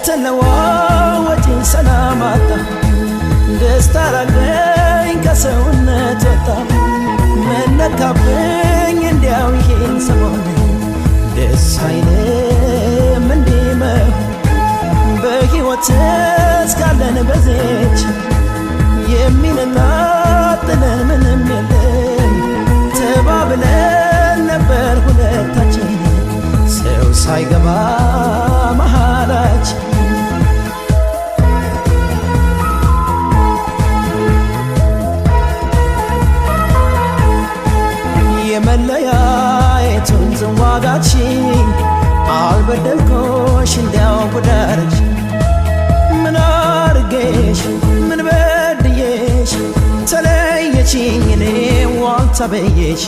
ተለዋወጥን ሰላም አጣ ደስታ ራቀኝ ከሰውነት ወጣ መነካብኝ እንዲያው ይሄን ሰሞን ደስ አይልም እንዲመው በሕይወት እስካለን በዚች የሚነጣጥለን ምንም የለም ተባብለን ነበር ሁለታችን ሰው ሳይገባ መሃላችን የመለያየቱን ዝዋጋችን አልበደልኩሽ እንዲያው ጉዳርሽ ምን አርጌሽ ምን በድዬሽ ተለየችኝ እኔ ዋልታ በየሽ